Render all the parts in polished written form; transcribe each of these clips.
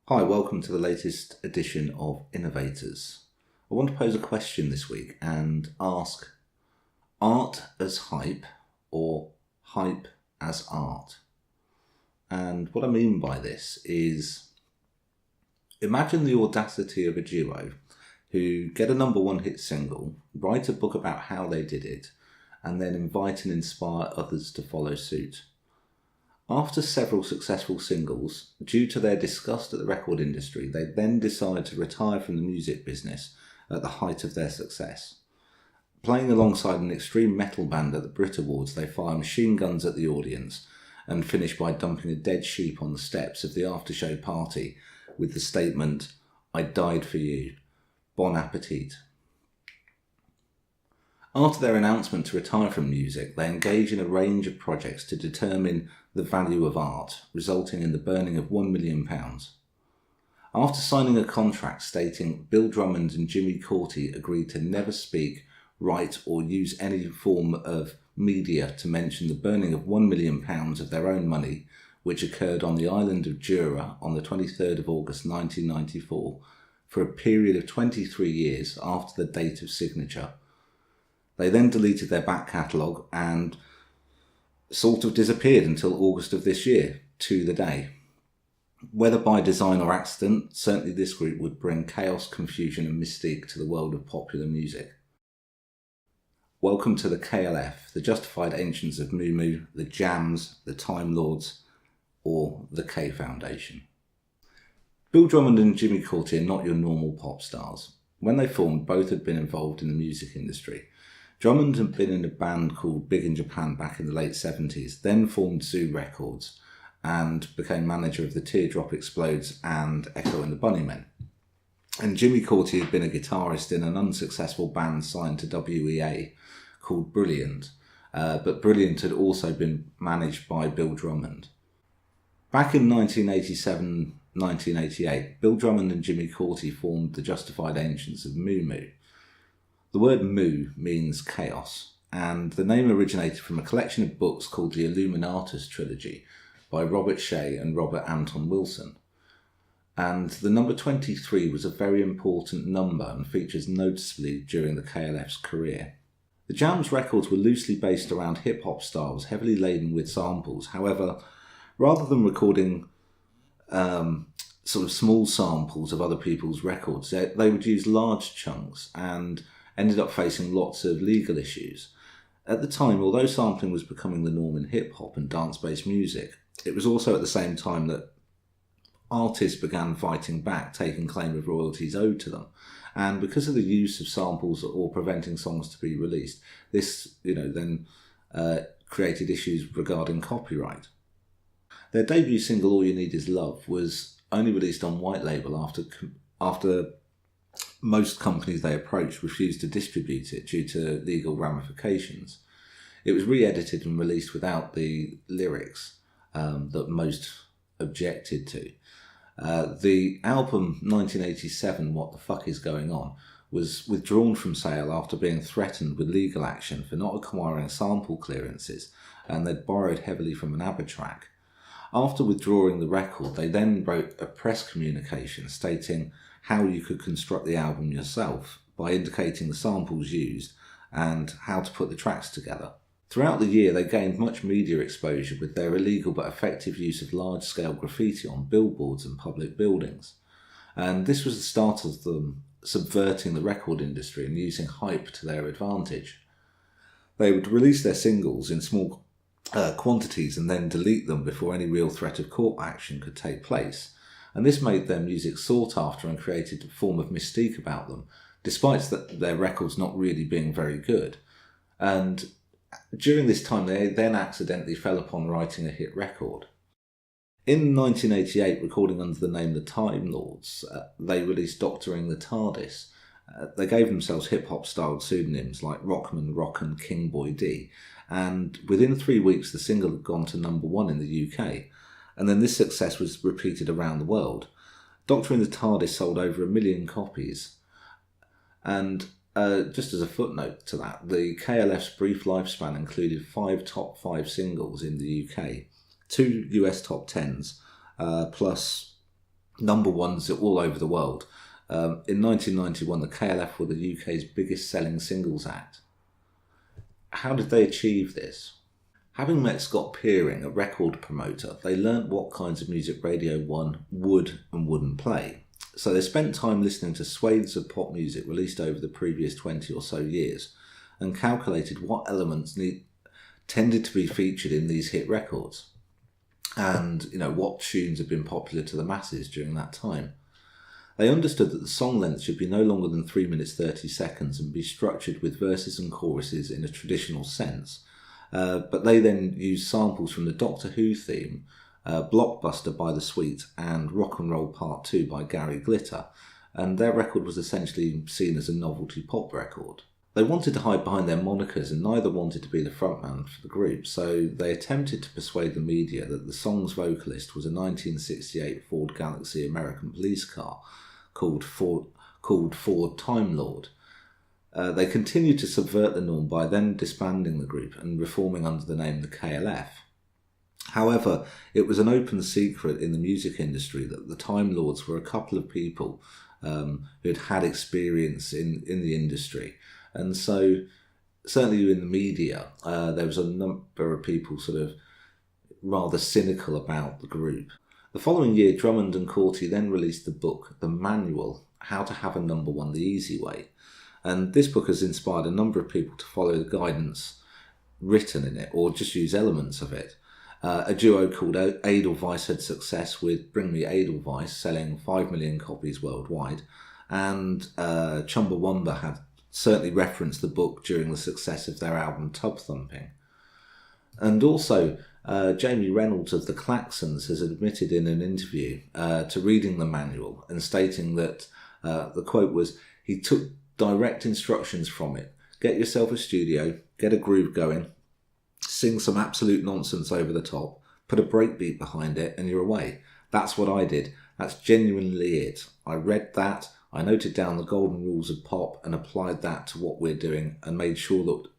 Hi, welcome to the latest edition of Innovators. I want to pose a question this week and ask, art as hype or hype as art? And what I mean by this is, imagine the audacity of a duo who get a number one hit single, write a book about how they did it, and then invite and inspire others to follow suit. After several successful singles, due to their disgust at the record industry, they then decide to retire from the music business at the height of their success. Playing alongside an extreme metal band at the Brit Awards, they fire machine guns at the audience and finish by dumping a dead sheep on the steps of the after-show party with the statement, "I died for you. Bon appetit." After their announcement to retire from music, they engage in a range of projects to determine the value of art, resulting in the burning of £1 million. After signing a contract stating Bill Drummond and Jimmy Cauty agreed to never speak, write or use any form of media to mention the burning of £1 million of their own money, which occurred on the island of Jura on the 23rd of August 1994, for a period of 23 years after the date of signature, they then deleted their back catalogue and sort of disappeared until August of this year, to the day. Whether by design or accident, certainly this group would bring chaos, confusion and mystique to the world of popular music. Welcome to the KLF, the Justified Ancients of Moo Moo, the Jams, the Time Lords, or the K Foundation. Bill Drummond and Jimmy Cauty are not your normal pop stars. When they formed, both had been involved in the music industry. Drummond had been in a band called Big in Japan back in the late 70s, then formed Zoo Records and became manager of the Teardrop Explodes and Echo and the Bunnymen. And Jimmy Cauty had been a guitarist in an unsuccessful band signed to WEA called Brilliant, but Brilliant had also been managed by Bill Drummond. Back in 1987-1988, Bill Drummond and Jimmy Cauty formed the Justified Ancients of Moo Moo. The word moo means chaos, and the name originated from a collection of books called the Illuminatus Trilogy by Robert Shea and Robert Anton Wilson. And the number 23 was a very important number and features noticeably during the KLF's career. The Jams records were loosely based around hip-hop styles, heavily laden with samples. However, rather than recording sort of small samples of other people's records, they would use large chunks and ended up facing lots of legal issues. At the time, although sampling was becoming the norm in hip-hop and dance-based music, it was also at the same time that artists began fighting back, taking claim of royalties owed to them. And because of the use of samples or preventing songs to be released, this then created issues regarding copyright. Their debut single, All You Need Is Love, was only released on white label after most companies they approached refused to distribute it due to legal ramifications. It was re-edited and released without the lyrics that most objected to. The album 1987, What the Fuck Is Going On, was withdrawn from sale after being threatened with legal action for not acquiring sample clearances, and they'd borrowed heavily from an ABBA track. After withdrawing the record, they then wrote a press communication stating how you could construct the album yourself by indicating the samples used and how to put the tracks together. Throughout the year, they gained much media exposure with their illegal but effective use of large-scale graffiti on billboards and public buildings. And this was the start of them subverting the record industry and using hype to their advantage. They would release their singles in small quantities and then delete them before any real threat of court action could take place. And this made their music sought after and created a form of mystique about them, despite their records not really being very good. And during this time, they then accidentally fell upon writing a hit record. In 1988, recording under the name The Time Lords, they released Doctoring the TARDIS. They gave themselves hip-hop styled pseudonyms like Rockman Rock and King Boy D, and within 3 weeks the single had gone to number one in the UK, and then this success was repeated around the world. Doctoring the TARDIS sold over 1 million copies, and just as a footnote to that, the KLF's brief lifespan included 5 top 5 singles in the UK, 2 US top 10s, plus number ones all over the world. In 1991, the KLF were the UK's biggest selling singles act. How did they achieve this? Having met Scott Peering, a record promoter, they learnt what kinds of music Radio 1 would and wouldn't play. So they spent time listening to swathes of pop music released over the previous 20 or so years and calculated what elements tended to be featured in these hit records and what tunes had been popular to the masses during that time. They understood that the song length should be no longer than 3 minutes 30 seconds and be structured with verses and choruses in a traditional sense. But they then used samples from the Doctor Who theme, Blockbuster by The Sweet and Rock and Roll Part 2 by Gary Glitter, and their record was essentially seen as a novelty pop record. They wanted to hide behind their monikers and neither wanted to be the frontman for the group, so they attempted to persuade the media that the song's vocalist was a 1968 Ford Galaxy American police car called Ford Time Lord. They continued to subvert the norm by then disbanding the group and reforming under the name the KLF. However, it was an open secret in the music industry that the Time Lords were a couple of people who had experience in the industry. And so, certainly in the media, there was a number of people sort of rather cynical about the group. The following year, Drummond and Corti then released the book, The Manual, How to Have a Number One the Easy Way. And this book has inspired a number of people to follow the guidance written in it, or just use elements of it. A duo called Edelweiss had success with Bring Me Edelweiss, selling 5 million copies worldwide. And Chumbawamba had certainly referenced the book during the success of their album Tub Thumping. And also, Jamie Reynolds of the Klaxons has admitted in an interview to reading the manual and stating that the quote was, he took direct instructions from it. Get yourself a studio, get a groove going, sing some absolute nonsense over the top, put a breakbeat behind it, and you're away. That's what I did. That's genuinely it. I read that, I noted down the golden rules of pop and applied that to what we're doing and made sure that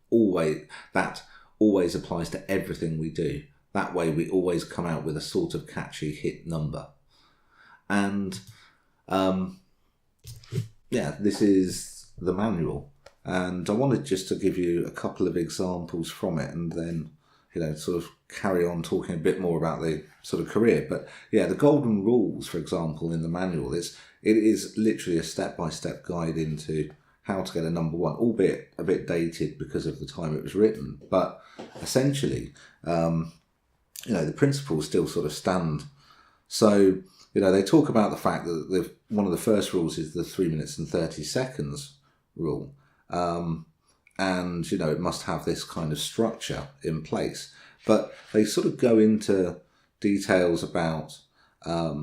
always applies to everything we do. That way we always come out with a sort of catchy hit number. And this is the manual. And I wanted just to give you a couple of examples from it and then, sort of carry on talking a bit more about the sort of career. But yeah, the golden rules, for example, in the manual, it is literally a step-by-step guide into how to get a number one, albeit a bit dated because of the time it was written. But essentially, the principles still sort of stand. So, they talk about the fact that one of the first rules is the 3 minutes and 30 seconds rule. And, it must have this kind of structure in place. But they sort of go into details about, the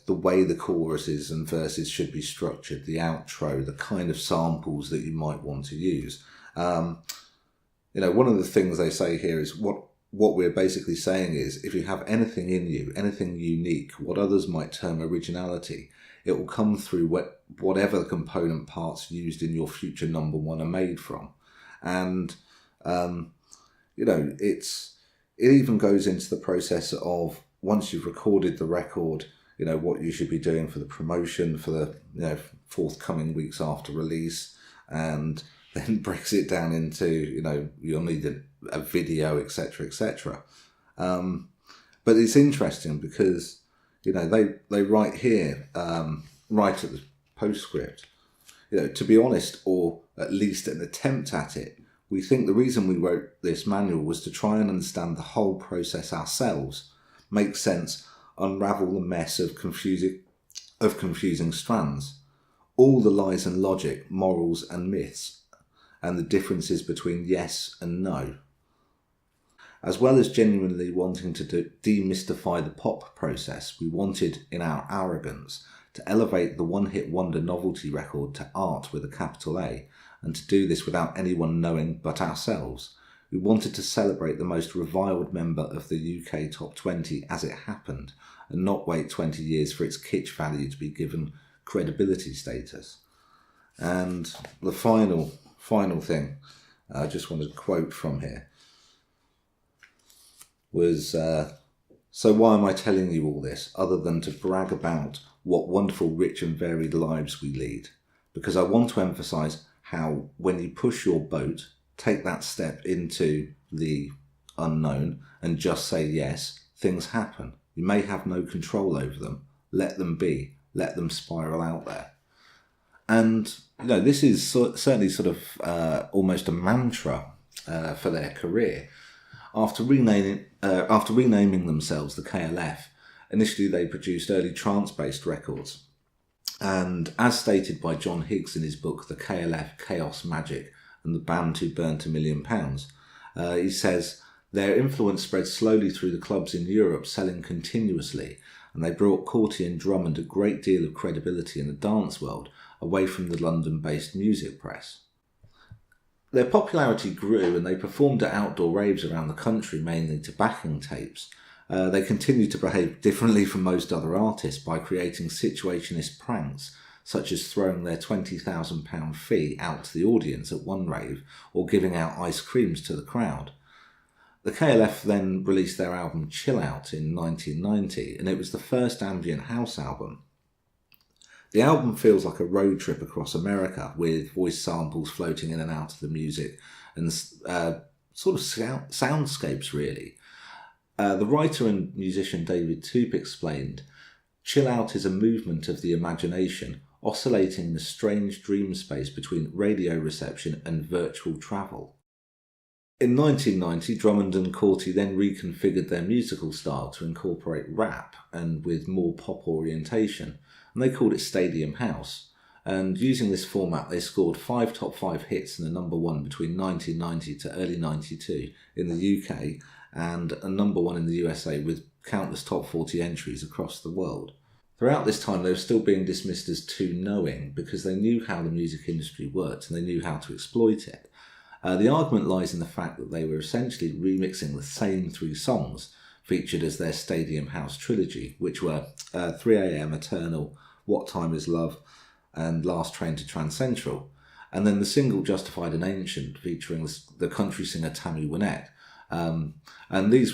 way the choruses and verses should be structured, the outro, the kind of samples that you might want to use. One of the things they say here is what we're basically saying is if you have anything in you, anything unique, what others might term originality, it will come through whatever the component parts used in your future number one are made from. And, it even goes into the process of once you've recorded the record, what you should be doing for the promotion for the forthcoming weeks after release, and then breaks it down into, you'll need a video, etc., etc. But it's interesting because, they write here, right at the postscript, to be honest, or at least an attempt at it, we think the reason we wrote this manual was to try and understand the whole process ourselves, make sense, unravel the mess of confusing strands, all the lies and logic, morals and myths, and the differences between yes and no. As well as genuinely wanting to demystify the pop process, we wanted, in our arrogance, to elevate the one-hit wonder novelty record to art with a capital A, and to do this without anyone knowing but ourselves. We wanted to celebrate the most reviled member of the UK Top 20 as it happened, and not wait 20 years for its kitsch value to be given credibility status. And the final thing I just wanted to quote from here was So why am I telling you all this, other than to brag about what wonderful, rich and varied lives we lead? Because I want to emphasise how when you push your boat, take that step into the unknown and just say yes, things happen. You may have no control over them. Let them be. Let them spiral out there. And, this is certainly sort of almost a mantra for their career. After renaming themselves the KLF, initially they produced early trance-based records. And as stated by John Higgs in his book, The KLF, Chaos Magic, and the Band Who Burnt £1 Million, he says, their influence spread slowly through the clubs in Europe, selling continuously, and they brought Corti and Drummond a great deal of credibility in the dance world, away from the London-based music press. Their popularity grew and they performed at outdoor raves around the country, mainly to backing tapes. They continued to behave differently from most other artists by creating situationist pranks, such as throwing their £20,000 fee out to the audience at one rave or giving out ice creams to the crowd. The KLF then released their album Chill Out in 1990, and it was the first ambient house album. The album feels like a road trip across America, with voice samples floating in and out of the music and sort of soundscapes, really. The writer and musician David Toop explained, Chill Out is a movement of the imagination, oscillating in a strange dream space between radio reception and virtual travel. In 1990, Drummond and Corti then reconfigured their musical style to incorporate rap and with more pop orientation, and they called it Stadium House. And using this format, they scored 5 top 5 hits and a number 1 between 1990 to early 92 in the UK, and a number 1 in the USA, with countless top 40 entries across the world. Throughout this time, they were still being dismissed as too knowing because they knew how the music industry worked and they knew how to exploit it. The argument lies in the fact that they were essentially remixing the same 3 songs featured as their Stadium House trilogy, which were 3am, Eternal, What Time Is Love, and Last Train to Transcentral, and then the single Justified and Ancient featuring the country singer Tammy Wynette. And these,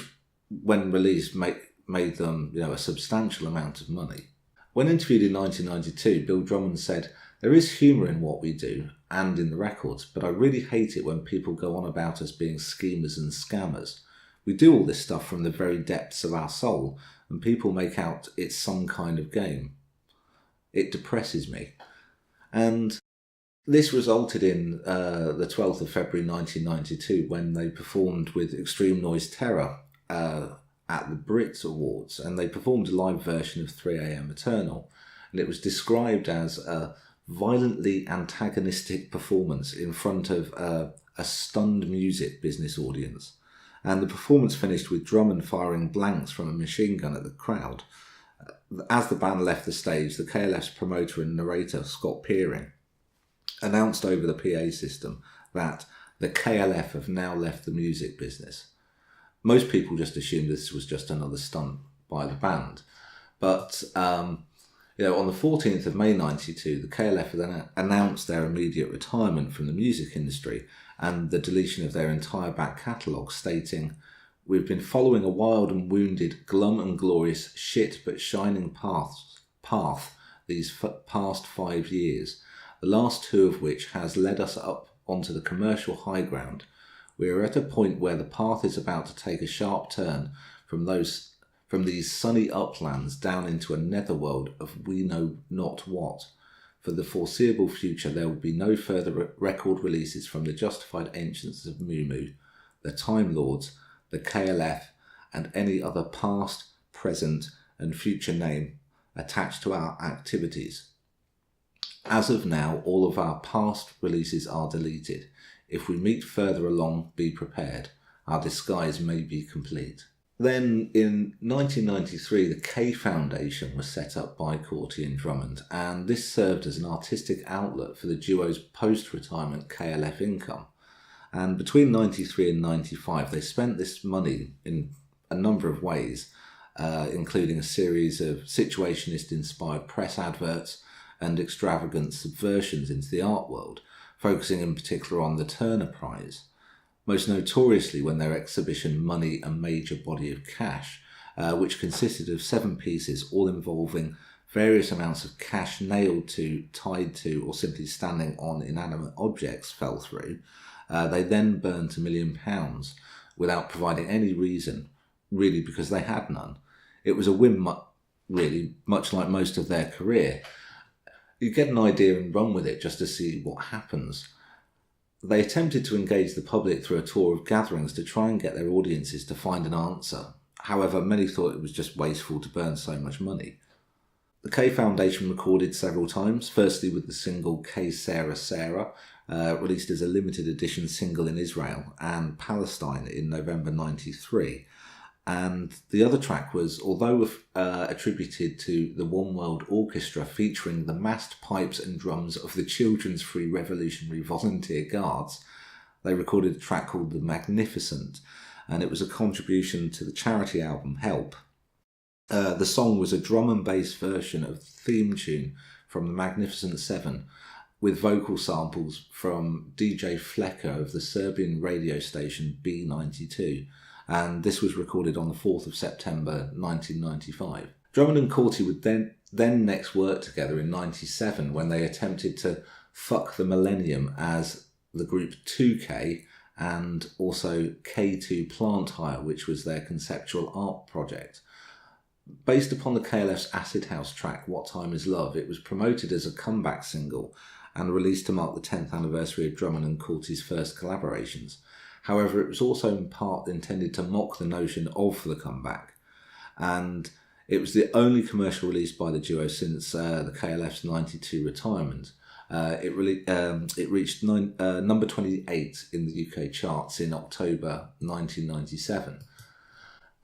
when released, made them a substantial amount of money. When interviewed in 1992, Bill Drummond said, "There is humour in what we do and in the records, but I really hate it when people go on about us being schemers and scammers. We do all this stuff from the very depths of our soul, and people make out it's some kind of game. It depresses me." And this resulted in the 12th of February 1992, when they performed with Extreme Noise Terror at the Brit Awards, and they performed a live version of 3am Eternal, and it was described as a violently antagonistic performance in front of a stunned music business audience. And the performance finished with Drummond firing blanks from a machine gun at the crowd. As the band left the stage, the KLF's promoter and narrator, Scott Peering, announced over the PA system that the KLF have now left the music business. Most people just assumed this was just another stunt by the band. But on the 14th of May 92, the KLF then announced their immediate retirement from the music industry and the deletion of their entire back catalogue, stating, "We've been following a wild and wounded, glum and glorious, shit but shining path these past 5 years, the last 2 of which has led us up onto the commercial high ground. We are at a point where the path is about to take a sharp turn from these sunny uplands down into a netherworld of we know not what. For the foreseeable future, there will be no further record releases from the Justified Ancients of Moo, the Time Lords, the KLF, and any other past, present, and future name attached to our activities. As of now, all of our past releases are deleted. If we meet further along, be prepared. Our disguise may be complete." Then in 1993, the K Foundation was set up by Corti and Drummond, and this served as an artistic outlet for the duo's post-retirement KLF income. And between 93 and 95, they spent this money in a number of ways, including a series of situationist-inspired press adverts and extravagant subversions into the art world, focusing in particular on the Turner Prize, most notoriously when their exhibition Money, a Major Body of Cash which consisted of 7 pieces, all involving various amounts of cash nailed to, tied to, or simply standing on inanimate objects, fell through. They then burned £1 million without providing any reason, really, because they had none. It was a whim, really, much like most of their career. You get an idea and run with it just to see what happens. They attempted to engage the public through a tour of gatherings to try and get their audiences to find an answer. However, many thought it was just wasteful to burn so much money. The K Foundation recorded several times, firstly with the single K Sarah Sarah, released as a limited edition single in Israel and Palestine in November 1993. And the other track was, although attributed to the One World Orchestra featuring the massed pipes and drums of the Children's Free Revolutionary Volunteer Guards, they recorded a track called The Magnificent, and it was a contribution to the charity album Help. The song was a drum and bass version of the theme tune from The Magnificent Seven, with vocal samples from DJ Flecker of the Serbian radio station B92. And this was recorded on the 4th of September 1995. Drummond and Corti would then next work together in 1997 when they attempted to fuck the millennium as the group 2K and also K2 Plant Hire, which was their conceptual art project. Based upon the KLF's Acid House track What Time Is Love, it was promoted as a comeback single and released to mark the 10th anniversary of Drummond and Corti's first collaborations. However, it was also in part intended to mock the notion of the comeback, and it was the only commercial release by the duo since the KLF's 92 retirement. It reached number 28 in the UK charts in October 1997.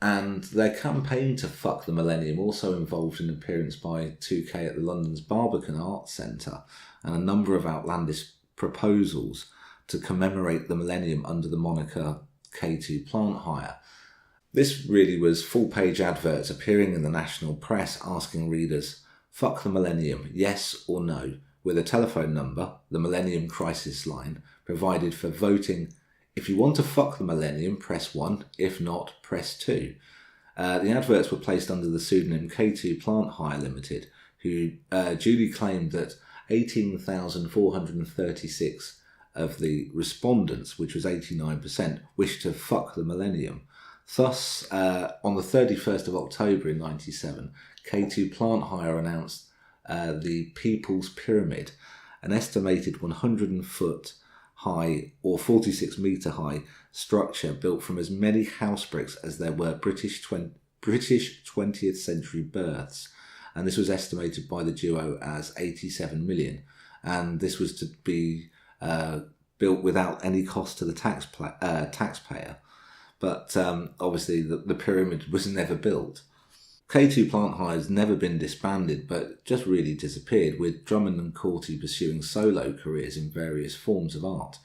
And their campaign to fuck the millennium also involved an appearance by 2K at the London's Barbican Arts Centre and a number of outlandish proposals to commemorate the millennium under the moniker K2 Plant Hire. This really was full-page adverts appearing in the national press asking readers, fuck the millennium, yes or no, with a telephone number, the Millennium Crisis Line, provided for voting. If you want to fuck the millennium, press 1, if not, press 2. The adverts were placed under the pseudonym K2 Plant Hire Limited, who duly claimed that 18,436 of the respondents, which was 89%, wished to fuck the millennium. Thus, on the 31st of October in 1997, K2 Plant Hire announced the People's Pyramid, an estimated 100-foot high or 46 metre high structure built from as many house bricks as there were British 20th century births. And this was estimated by the duo as 87 million. And this was to be built without any cost to the taxpayer. But obviously the pyramid was never built. K2 Plant Hire has never been disbanded, but just really disappeared, with Drummond and Corti pursuing solo careers in various forms of art.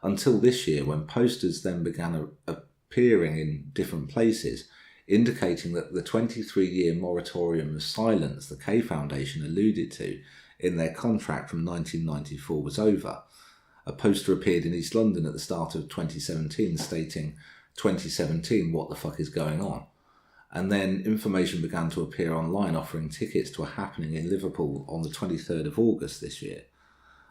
Until this year, when posters then began appearing in different places, indicating that the 23-year moratorium of silence the K Foundation alluded to in their contract from 1994 was over. A poster appeared in East London at the start of 2017 stating, 2017, what the fuck is going on? And then information began to appear online offering tickets to a happening in Liverpool on the 23rd of August this year.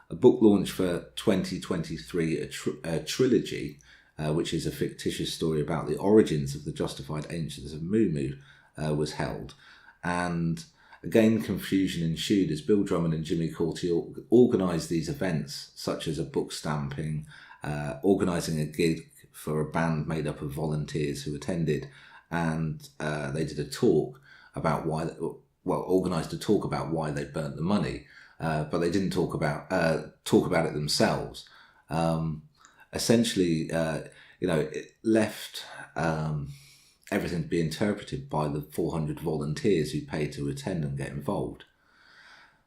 A book launch for 2023, a trilogy, which is a fictitious story about the origins of the justified ancients of Moo, was held. And again, confusion ensued as Bill Drummond and Jimmy Corti organised these events, such as a book stamping, organising a gig for a band made up of volunteers who attended, and they did a talk about organised a talk about why they burnt the money, but they didn't talk about it themselves. Essentially, it left everything to be interpreted by the 400 volunteers who paid to attend and get involved.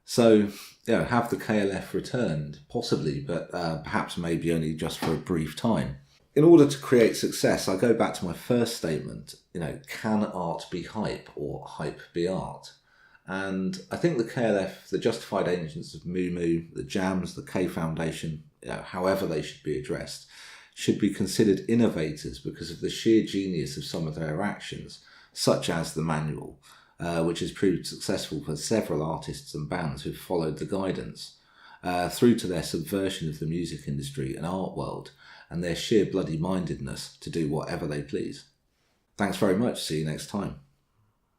So, have the KLF returned? Possibly, but perhaps maybe only just for a brief time. In order to create success, I go back to my first statement, can art be hype or hype be art? And I think the KLF, the justified agents of Moo, the Jams, the K Foundation, however they should be addressed, should be considered innovators because of the sheer genius of some of their actions, such as the manual, which has proved successful for several artists and bands who've followed the guidance, through to their subversion of the music industry and art world, and their sheer bloody mindedness to do whatever they please. Thanks very much. See you next time.